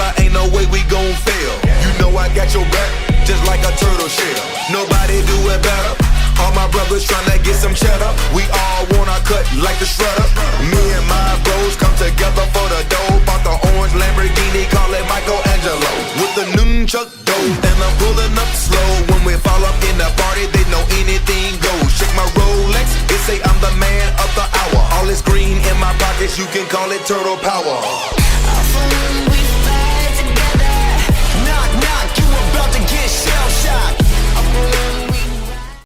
brother, ain't no way we gon' fail. You know I got your back, just like a turtle shell. Nobody do it better. All my brothers tryna get some cheddar. We all want our cut like the shredder. Me and my bros come together for the dough. Bought the orange Lamborghini, call it Michelangelo. With the nunchuck dough, and I'm pulling up slow. When we fall up in the party, they know anything goes. Check my Rolex, it say I'm the man of the hour. All this green in my pockets, you can call it turtle power.